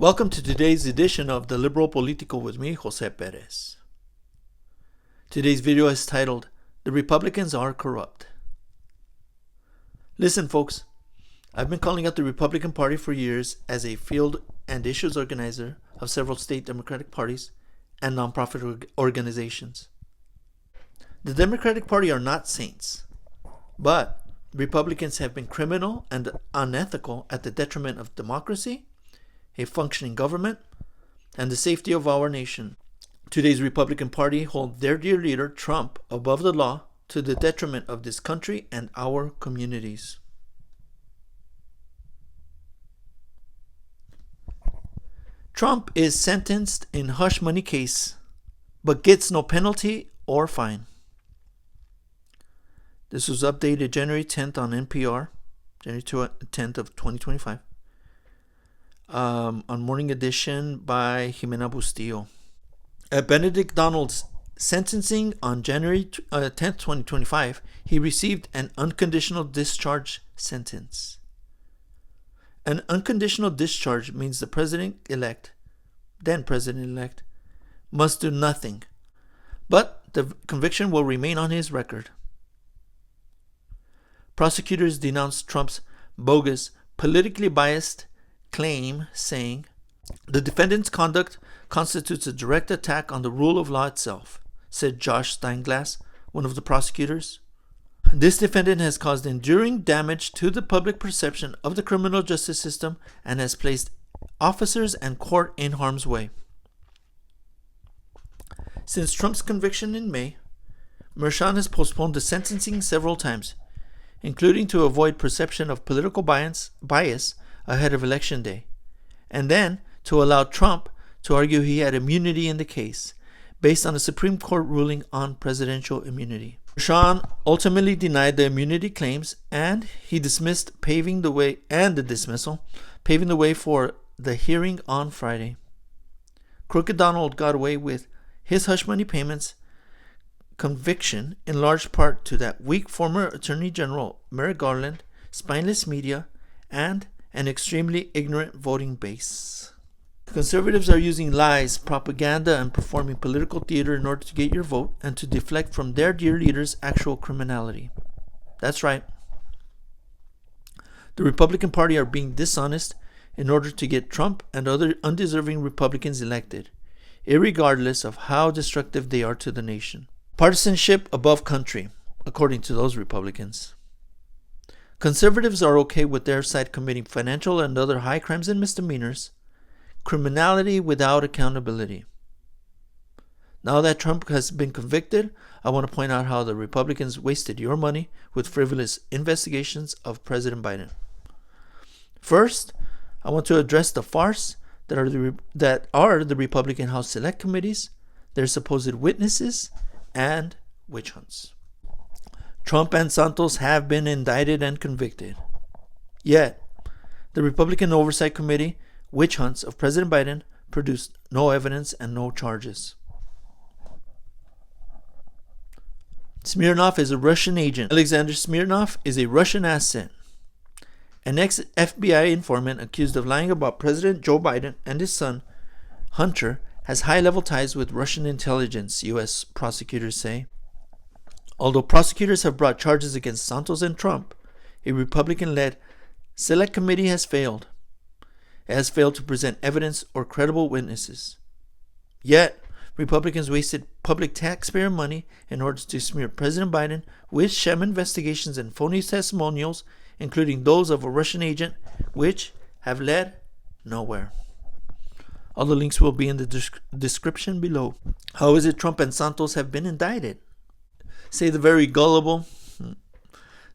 Welcome to today's edition of the Liberal Politico with me, Jose Perez. Today's video is titled, The Republicans Are Corrupt. Listen, folks, I've been calling out the Republican Party for years as a field and issues organizer of several state Democratic parties and nonprofit organizations. The Democratic Party are not saints, but Republicans have been criminal and unethical at the detriment of democracy, a functioning government, and the safety of our nation. Today's Republican Party hold their dear leader, Trump, above the law to the detriment of this country and our communities. Trump is sentenced in hush money case, but gets no penalty or fine. This was updated January 10th on NPR, January 10th of 2025. On Morning Edition by Jimena Bustillo. At Benedict Donald's sentencing on January 10th, 2025, he received an unconditional discharge sentence. An unconditional discharge means the then president-elect, must do nothing, but the conviction will remain on his record. Prosecutors denounced Trump's bogus, politically biased claim, saying, the defendant's conduct constitutes a direct attack on the rule of law itself, said Josh Steinglass, one of the prosecutors. This defendant has caused enduring damage to the public perception of the criminal justice system and has placed officers and court in harm's way. Since Trump's conviction in May, Merchan has postponed the sentencing several times, including to avoid perception of political bias ahead of Election Day, and then to allow Trump to argue he had immunity in the case, based on a Supreme Court ruling on presidential immunity. Merchan ultimately denied the immunity claims, and he paving the way for the hearing on Friday. Crooked Donald got away with his hush money payments conviction in large part to that weak former Attorney General Merrick Garland, spineless media, and an extremely ignorant voting base. Conservatives are using lies, propaganda, and performing political theater in order to get your vote and to deflect from their dear leader's actual criminality. That's right. The Republican Party are being dishonest in order to get Trump and other undeserving Republicans elected, irregardless of how destructive they are to the nation. Partisanship above country, according to those Republicans. Conservatives are okay with their side committing financial and other high crimes and misdemeanors, criminality without accountability. Now that Trump has been convicted, I want to point out how the Republicans wasted your money with frivolous investigations of President Biden. First, I want to address the farce that are the Republican House Select Committees, their supposed witnesses, and witch hunts. Trump and Santos have been indicted and convicted. Yet, the Republican Oversight Committee witch hunts of President Biden produced no evidence and no charges. Smirnov is a Russian agent. Alexander Smirnov is a Russian asset. An ex-FBI informant accused of lying about President Joe Biden and his son, Hunter, has high-level ties with Russian intelligence, U.S. prosecutors say. Although prosecutors have brought charges against Santos and Trump, a Republican-led Select Committee has failed. It has failed to present evidence or credible witnesses. Yet, Republicans wasted public taxpayer money in order to smear President Biden with sham investigations and phony testimonials, including those of a Russian agent, which have led nowhere. All the links will be in the description below. How is it Trump and Santos have been indicted? Say the very gullible,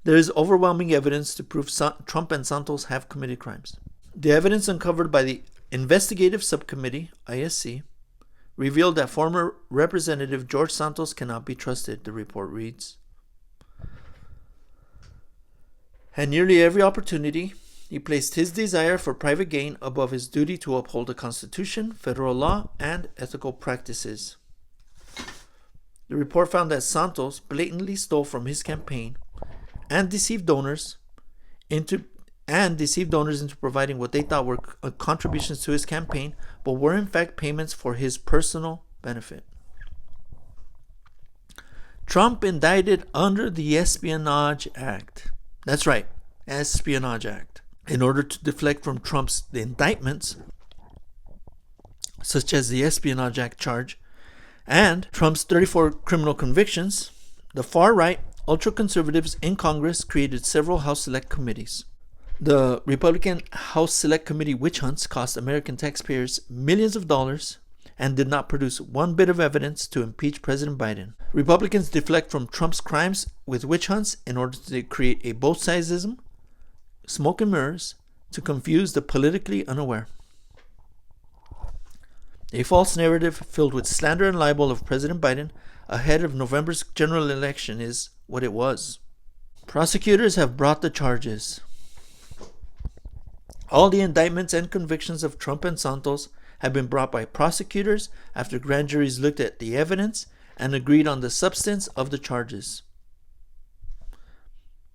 there is overwhelming evidence to prove Trump and Santos have committed crimes. The evidence uncovered by the Investigative Subcommittee, ISC, revealed that former Representative George Santos cannot be trusted, the report reads. At nearly every opportunity, he placed his desire for private gain above his duty to uphold the Constitution, federal law, and ethical practices. The report found that Santos blatantly stole from his campaign and deceived donors into and deceived donors into providing what they thought were contributions to his campaign, but were in fact payments for his personal benefit. Trump indicted under the Espionage Act. That's right, Espionage Act. In order to deflect from Trump's indictments, such as the Espionage Act charge, and Trump's 34 criminal convictions, the far-right ultra-conservatives in Congress created several House Select Committees. The Republican House Select Committee witch hunts cost American taxpayers millions of dollars and did not produce one bit of evidence to impeach President Biden. Republicans deflect from Trump's crimes with witch hunts in order to create a both-sidesism, smoke and mirrors, to confuse the politically unaware. A false narrative filled with slander and libel of President Biden ahead of November's general election is what it was. Prosecutors have brought the charges. All the indictments and convictions of Trump and Santos have been brought by prosecutors after grand juries looked at the evidence and agreed on the substance of the charges.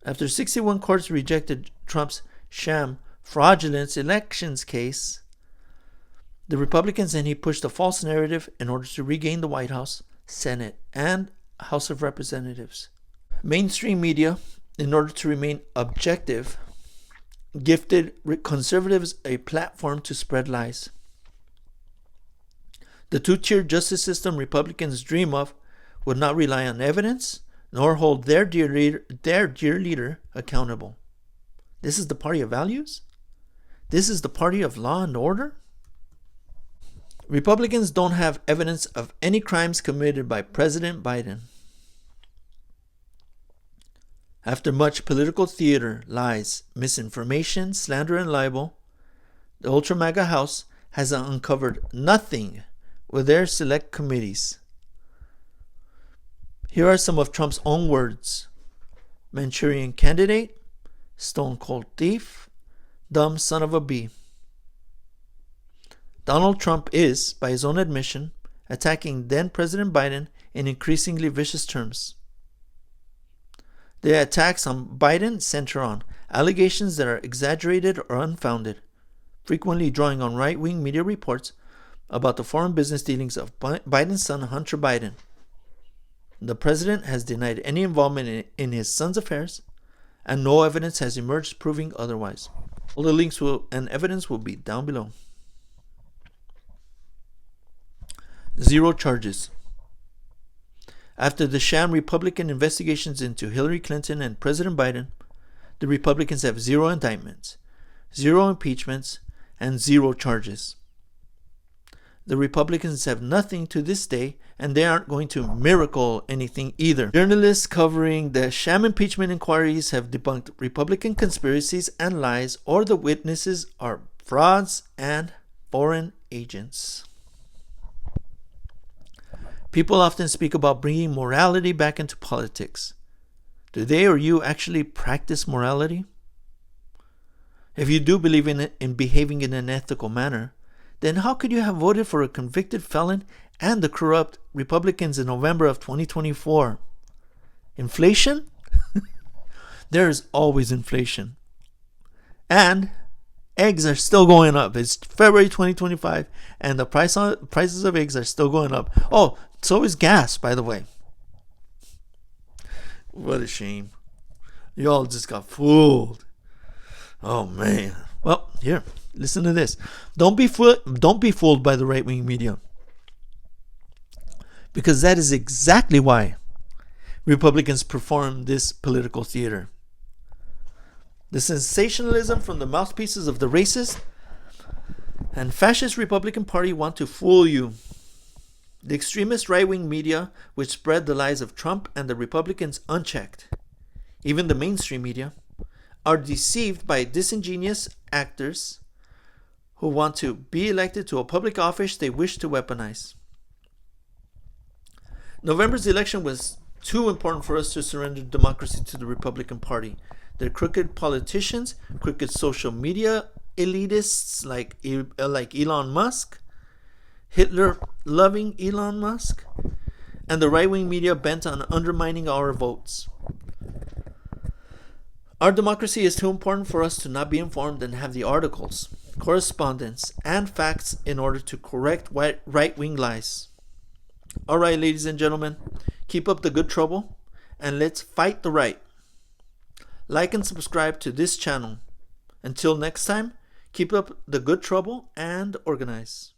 After 61 courts rejected Trump's sham fraudulent elections case, the Republicans and he pushed a false narrative in order to regain the White House, Senate, and House of Representatives. Mainstream media, in order to remain objective, gifted conservatives a platform to spread lies. The two-tier justice system Republicans dream of would not rely on evidence nor hold their dear leader accountable. This is the party of values? This is the party of law and order? Republicans don't have evidence of any crimes committed by President Biden. After much political theater, lies, misinformation, slander, and libel, the Ultra MAGA House has uncovered nothing with their select committees. Here are some of Trump's own words: Manchurian candidate, stone cold thief, dumb son of a bee. Donald Trump is, by his own admission, attacking then President Biden in increasingly vicious terms. The attacks on Biden center on allegations that are exaggerated or unfounded, frequently drawing on right-wing media reports about the foreign business dealings of Biden's son Hunter Biden. The president has denied any involvement in his son's affairs, and no evidence has emerged proving otherwise. All the links and evidence will be down below. Zero charges. After the sham Republican investigations into Hillary Clinton and President Biden, the Republicans have zero indictments, zero impeachments, and zero charges. The Republicans have nothing to this day, and they aren't going to miracle anything either. Journalists covering the sham impeachment inquiries have debunked Republican conspiracies and lies, or the witnesses are frauds and foreign agents. People often speak about bringing morality back into politics. Do they or you actually practice morality? If you do believe in behaving in an ethical manner, then how could you have voted for a convicted felon and the corrupt Republicans in November of 2024? Inflation? There is always inflation. And eggs are still going up. It's February 2025, and the prices of eggs are still going up. Oh, so is gas, by the way. What a shame. Y'all just got fooled. Oh, man. Well, here, listen to this. Don't be fooled by the right-wing media, because that is exactly why Republicans perform this political theater. The sensationalism from the mouthpieces of the racist and fascist Republican Party want to fool you. The extremist right-wing media, which spread the lies of Trump and the Republicans unchecked, even the mainstream media, are deceived by disingenuous actors who want to be elected to a public office they wish to weaponize. November's election was too important for us to surrender democracy to the Republican Party. Their crooked politicians, crooked social media elitists like Elon Musk, Hitler-loving Elon Musk, and the right-wing media bent on undermining our votes. Our democracy is too important for us to not be informed and have the articles, correspondence, and facts in order to correct right-wing lies. Alright, ladies and gentlemen, keep up the good trouble, and let's fight the right. Like and subscribe to this channel. Until next time, keep up the good trouble and organize.